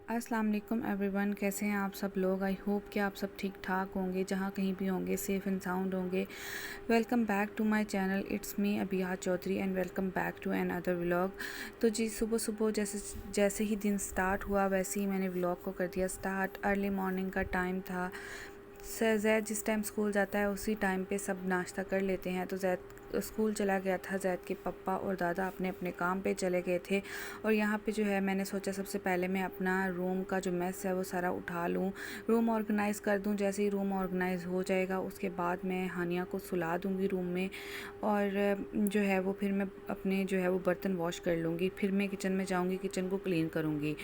अस्सलाम वालेकुम एवरीवन, कैसे हैं आप सब लोग। आई होप कि आप सब ठीक ठाक होंगे, जहाँ कहीं भी होंगे सेफ़ एंड साउंड होंगे। Welcome back to my channel, it's me Abiya Chaudhary and welcome back to another vlog. तो जी सुबह सुबह जैसे जैसे ही दिन स्टार्ट हुआ वैसे ही मैंने व्लॉग को कर दिया स्टार्ट। अर्ली मॉर्निंग का टाइम था। जैद जिस टाइम स्कूल जाता है उसी टाइम पे सब नाश्ता कर लेते हैं। तो जैद स्कूल चला गया था। जैद के पापा और दादा अपने अपने काम पे चले गए थे और यहाँ पे जो है मैंने सोचा सबसे पहले मैं अपना रूम का जो मेस है वो सारा उठा लूँ, रूम ऑर्गेनाइज़ कर दूँ। जैसे ही रूम ऑर्गेनाइज़ हो जाएगा उसके बाद मैं हानिया को सुला दूँगी रूम में और जो है वो फिर मैं अपने जो है वो बर्तन वॉश कर लूँगी। फिर मैं किचन में जाऊँगी, किचन को क्लीन करूँगी।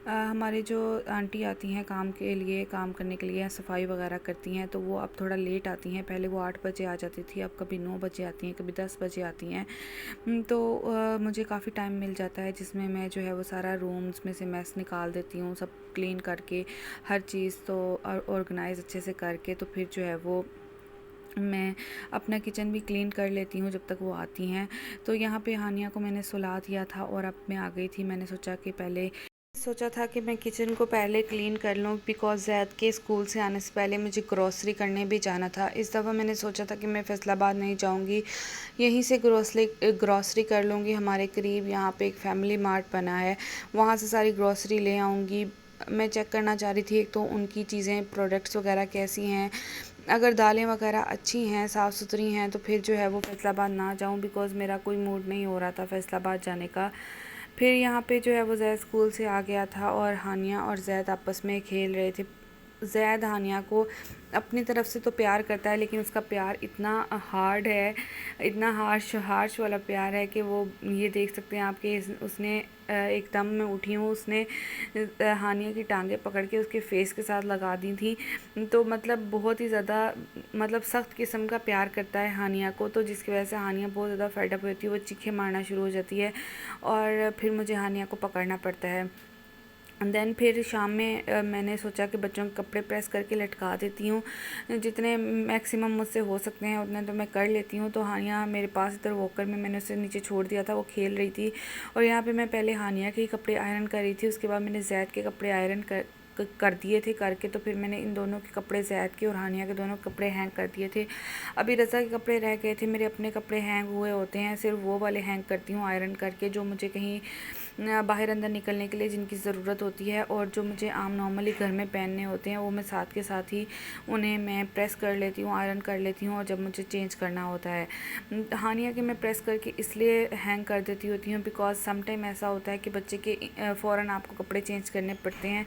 हमारे जो आंटी आती हैं काम के लिए, काम करने के लिए, सफाई वगैरह करती हैं, तो वो अब थोड़ा लेट आती हैं। पहले वो 8 बजे आ जाती थी, अब कभी 9 बजे आती हैं, कभी 10 बजे आती हैं। तो मुझे काफ़ी टाइम मिल जाता है जिसमें मैं जो है वो सारा रूम्स में से मैस निकाल देती हूँ, सब क्लीन करके हर चीज़ तो ऑर्गेनाइज़ अच्छे से करके तो फिर जो है वो मैं अपना किचन भी क्लीन कर लेती हूँ जब तक वो आती हैं। तो यहाँ पे हानिया को मैंने सुला दिया था और अब मैं आ गई थी। मैंने सोचा था कि मैं किचन को पहले क्लीन कर लूँ बिकॉज़ ज़ैद के स्कूल से आने से पहले मुझे ग्रॉसरी करने भी जाना था। इस दफ़ा मैंने सोचा था कि मैं फैसलाबाद नहीं जाऊँगी, यहीं से ग्रॉसरी कर लूँगी। हमारे करीब यहाँ पे एक फैमिली मार्ट बना है, वहाँ से सारी ग्रॉसरी ले आऊँगी। मैं चेक करना चाह रही थी एक तो उनकी चीज़ें, प्रोडक्ट्स वगैरह कैसी हैं। अगर दालें वगैरह अच्छी हैं, साफ़ सुथरी हैं, तो फिर जो है वो फैसलाबाद ना जाऊँ बिकॉज़ मेरा कोई मूड नहीं हो रहा था फैसलाबाद जाने का। फिर यहाँ पे जो है वो ज़ैद स्कूल से आ गया था और हानिया और ज़ैद आपस में खेल रहे थे। ज़ैद हानिया को अपनी तरफ से तो प्यार करता है, लेकिन उसका प्यार इतना हार्ड है, इतना हार्श हार्श वाला प्यार है कि वो ये देख सकते हैं आपके उसने एकदम में उठी हूँ, उसने हानिया की टांगें पकड़ के उसके फेस के साथ लगा दी थी। तो मतलब बहुत ही ज़्यादा मतलब सख्त किस्म का प्यार करता है हानिया को, तो जिसकी वजह से हानिया बहुत ज़्यादा फेड अप होती है, वो चीखें मारना शुरू हो जाती है और फिर मुझे हानिया को पकड़ना पड़ता है। देन फिर शाम में मैंने सोचा कि बच्चों के कपड़े प्रेस करके लटका देती हूँ, जितने मैक्सिमम मुझसे हो सकते हैं उतने तो मैं कर लेती हूँ। तो हानिया मेरे पास इधर वॉकर में मैंने उसे नीचे छोड़ दिया था, वो खेल रही थी और यहाँ पे मैं पहले हानिया के ही कपड़े आयरन कर रही थी, उसके बाद मैंने ज़ैद के कपड़े आयरन कर दिए थे करके। तो फिर मैंने इन दोनों के कपड़े, ज़ैद के और हानिया के दोनों कपड़े हैंग कर दिए थे। अभी रज़ा के कपड़े रह गए थे, मेरे अपने कपड़े हैंग हुए होते हैं, सिर्फ वो वाले हैंग करती हूँ आयरन करके जो मुझे कहीं बाहर अंदर निकलने के लिए जिनकी ज़रूरत होती है, और जो मुझे आम नॉर्मली घर में पहनने होते हैं वो मैं साथ के साथ ही उन्हें मैं प्रेस कर लेती हूँ, आयरन कर लेती हूँ। और जब मुझे चेंज करना होता है हानिया के मैं प्रेस करके इसलिए हैंग कर देती होती हूँ बिकॉज़ सम टाइम ऐसा होता है कि बच्चे के फ़ौरन आपको कपड़े चेंज करने पड़ते हैं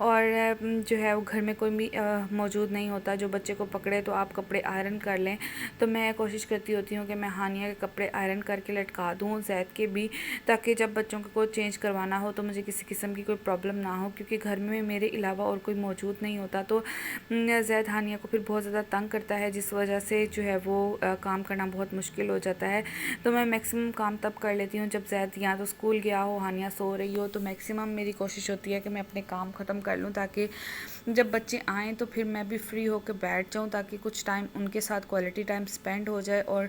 और जो है वो घर में कोई भी मौजूद नहीं होता जो बच्चे को पकड़े तो आप कपड़े आयरन कर लें। तो मैं कोशिश करती होती हूँ कि मैं हानिया के कपड़े आयरन करके लटका दूँ, ज़ैद के भी, ताकि जब बच्चों को चेंज करवाना हो तो मुझे किसी किस्म की कोई प्रॉब्लम ना हो, क्योंकि घर में मेरे अलावा और कोई मौजूद नहीं होता। तो ज़ैद हानिया को फिर बहुत ज़्यादा तंग करता है, जिस वजह से जो है वो काम करना बहुत मुश्किल हो जाता है। तो मैं मैक्सिमम काम तब कर लेती हूँ जब ज़ैद या तो स्कूल गया हो, हानिया सो रही हो। तो मैक्सिमम मेरी कोशिश होती है कि मैं अपने काम ख़त्म कर लूँ ताकि जब बच्चे आएँ तो फिर मैं भी फ्री होकर बैठ जाऊँ, ताकि कुछ टाइम उनके साथ क्वालिटी टाइम स्पेंड हो जाए और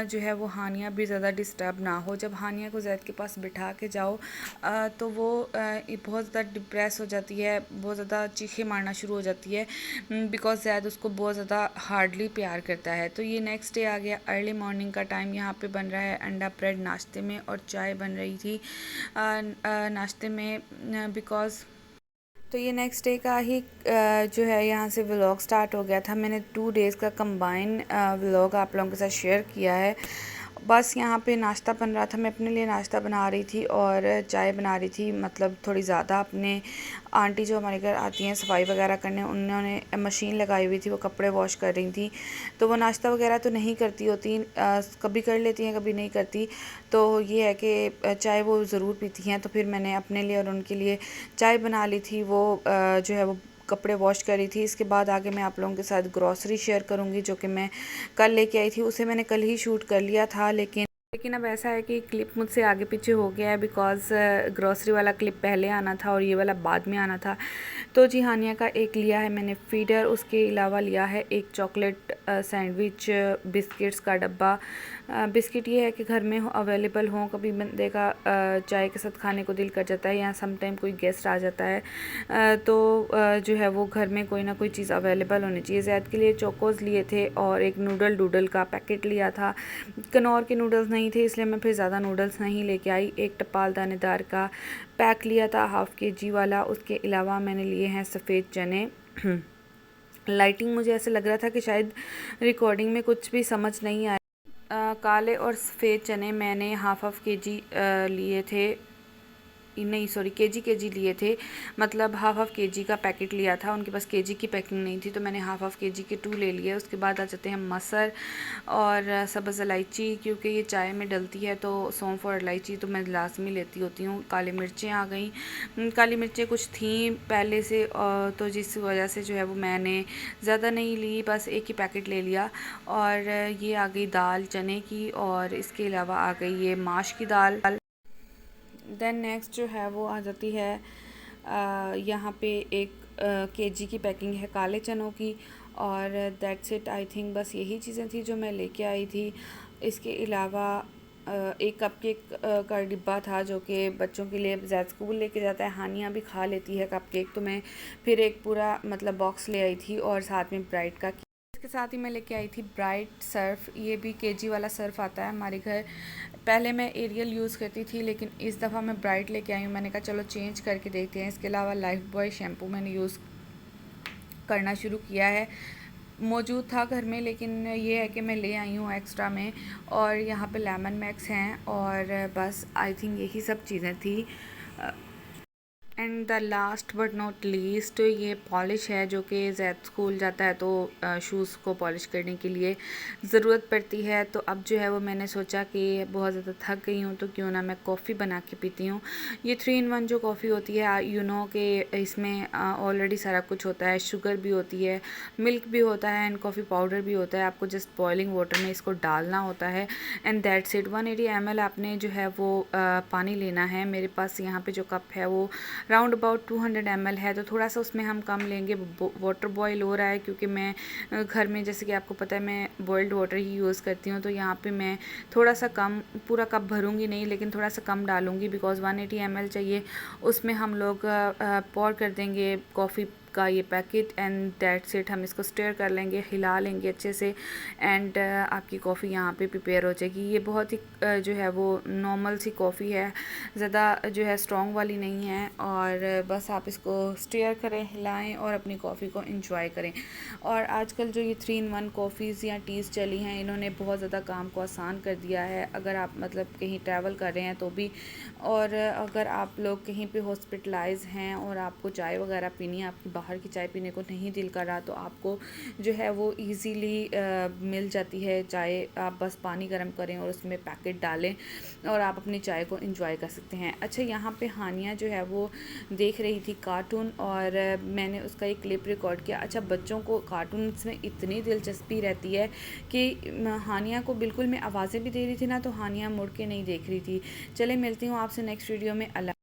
जो है वो हानिया भी ज़्यादा डिस्टर्ब ना हो। जब हानिया को ज़ैद के पास बिठा के जाओ तो वो बहुत ज़्यादा डिप्रेस हो जाती है, बहुत ज़्यादा चीखें मारना शुरू हो जाती है बिकॉज़ ज़ैद उसको बहुत ज़्यादा हार्डली प्यार करता है। तो ये नेक्स्ट डे आ गया, अर्ली मॉर्निंग का टाइम। यहाँ पे बन रहा है अंडा ब्रेड नाश्ते में और चाय बन रही थी नाश्ते में बिकॉज़ तो ये नेक्स्ट डे का ही जो है यहाँ से व्लॉग स्टार्ट हो गया था। मैंने 2 डेज़ का कंबाइन व्लॉग आप लोगों के साथ शेयर किया है। बस यहाँ पे नाश्ता बन रहा था, मैं अपने लिए नाश्ता बना रही थी और चाय बना रही थी, मतलब थोड़ी ज़्यादा। अपने आंटी जो हमारे घर आती हैं सफाई वगैरह करने, उन्होंने मशीन लगाई हुई थी, वो कपड़े वॉश कर रही थी। तो वो नाश्ता वगैरह तो नहीं करती होती, कभी कर लेती हैं कभी नहीं करती। तो ये है कि चाय वो ज़रूर पीती हैं। तो फिर मैंने अपने लिए और उनके लिए चाय बना ली थी। वो जो है वो कपड़े वॉश करी थी। इसके बाद आगे मैं आप लोगों के साथ ग्रॉसरी शेयर करूंगी जो कि मैं कल लेके आई थी। उसे मैंने कल ही शूट कर लिया था, लेकिन अब ऐसा है कि क्लिप मुझसे आगे पीछे हो गया है बिकॉज़ ग्रॉसरी वाला क्लिप पहले आना था और ये वाला बाद में आना था। तो जी हानिया का एक लिया है मैंने फीडर, उसके अलावा लिया है एक चॉकलेट सैंडविच बिस्किट्स का डब्बा बिस्किट ये है कि घर में अवेलेबल हों, कभी बंदे का चाय के साथ खाने को दिल कर जाता है या सम टाइम कोई गेस्ट आ जाता है, तो जो है वो घर में कोई ना कोई चीज़ अवेलेबल होनी चाहिए। ज़ैद के लिए चोकोज़ लिए थे और एक नूडल डूडल का पैकेट लिया था। कनौर के नूडल्स नहीं थे इसलिए मैं फिर ज़्यादा नूडल्स नहीं लेके आई। एक टपाल दानेदार का पैक लिया था हाफ़ केजी वाला। उसके अलावा मैंने लिए हैं सफ़ेद चने। लाइटिंग मुझे ऐसे लग रहा था कि शायद रिकॉर्डिंग में कुछ भी समझ नहीं आया। काले और सफ़ेद चने मैंने हाफ़ केजी लिए थे, नहीं सॉरी केजी लिए थे, मतलब हाफ़ केजी का पैकेट लिया था। उनके पास केजी की पैकिंग नहीं थी तो मैंने हाफ़ केजी के 2 ले लिए। उसके बाद आ जाते हैं मसर और सब्ज़ इलायची, क्योंकि ये चाय में डलती है तो सौंफ और इलायची तो मैं लाजमी लेती होती हूँ। काली मिर्चें आ गई। काली मिर्चें कुछ थी पहले से, तो जिस वजह से जो है वो मैंने ज़्यादा नहीं ली, बस एक ही पैकेट ले लिया। और ये आ गई दाल चने की, और इसके अलावा आ गई ये माश की दाल। देन नेक्स्ट जो है वो आ जाती है यहाँ पे एक केजी की पैकिंग है काले चनों की, और दैट्स इट। आई थिंक बस यही चीज़ें थी जो मैं लेके आई थी। इसके अलावा एक कपकेक का डिब्बा था जो कि बच्चों के लिए ज़्यादा स्कूल लेके जाता है। हानिया भी खा लेती है कपकेक, तो मैं फिर एक पूरा मतलब बॉक्स ले आई थी, और साथ में ब्राइट का। इसके साथ ही मैं लेके आई थी ब्राइट सर्फ। ये भी केजी वाला सर्फ आता है हमारे घर। पहले मैं एरियल यूज़ करती थी लेकिन इस दफ़ा मैं ब्राइट लेके आई हूँ। मैंने कहा चलो चेंज करके देखते हैं। इसके अलावा लाइफ बॉय शैम्पू मैंने यूज़ करना शुरू किया है। मौजूद था घर में लेकिन ये है कि मैं ले आई हूँ एक्स्ट्रा में। और यहाँ पे लेमन मैक्स हैं, और बस आई थिंक यही सब चीज़ें थी। And the last but not least ये पॉलिश है, जो कि ज़ैद स्कूल जाता है तो शूज़ को पॉलिश करने के लिए ज़रूरत पड़ती है। तो अब जो है वो मैंने सोचा कि बहुत ज़्यादा थक गई हूँ तो क्यों ना मैं कॉफ़ी बना के पीती हूँ। ये 3 in 1 जो कॉफ़ी होती है, यू नो कि इसमें ऑलरेडी सारा कुछ होता है। शुगर भी होती है, मिल्क भी होता है, एंड कॉफ़ी पाउडर भी होता है। आपको जस्ट बॉइलिंग वाटर में इसको डालना होता है, एंड दैट्स इट। 180 ml आपने जो है वो पानी लेना है। मेरे पास यहाँ पे जो कप है वो राउंड अबाउट 200 ml है, तो थोड़ा सा उसमें हम कम लेंगे। वाटर बॉयल हो रहा है क्योंकि मैं घर में, जैसे कि आपको पता है, मैं बॉइल्ड वाटर ही यूज़ करती हूँ। तो यहाँ पे मैं थोड़ा सा कम, पूरा कप भरूँगी नहीं लेकिन थोड़ा सा कम डालूँगी, बिकॉज़ 180 ml चाहिए। उसमें हम लोग पॉर कर देंगे कॉफ़ी का ये पैकेट, एंड दैट्स इट। हम इसको स्टर कर लेंगे, हिला लेंगे अच्छे से, एंड आपकी कॉफ़ी यहाँ पे प्रिपेयर हो जाएगी। ये बहुत ही जो है वो नॉर्मल सी कॉफ़ी है, ज़्यादा जो है स्ट्रॉन्ग वाली नहीं है। और बस आप इसको स्टर करें, हिलाएं और अपनी कॉफ़ी को एंजॉय करें। और आजकल जो ये 3 in 1 कॉफ़ीज़ या टीज़ चली हैं, इन्होंने बहुत ज़्यादा काम को आसान कर दिया है। अगर आप मतलब कहीं ट्रैवल कर रहे हैं तो भी, और अगर आप लोग कहीं पे हॉस्पिटलाइज हैं और आपको चाय वगैरह पीनी है, आपकी बाहर की चाय पीने को नहीं दिल कर रहा, तो आपको जो है वो इजीली मिल जाती है चाय। आप बस पानी गर्म करें और उसमें पैकेट डालें और आप अपनी चाय को एंजॉय कर सकते हैं। अच्छा, यहाँ पे हानिया जो है वो देख रही थी कार्टून, और मैंने उसका एक क्लिप रिकॉर्ड किया। अच्छा, बच्चों को कार्टून्स में इतनी दिलचस्पी रहती है कि हानिया को बिल्कुल मैं आवाज़ें भी दे रही थी ना, तो हानिया मुड़ के नहीं देख रही थी। चले मिलती हूँ आपसे नेक्स्ट वीडियो में। अल्लाह।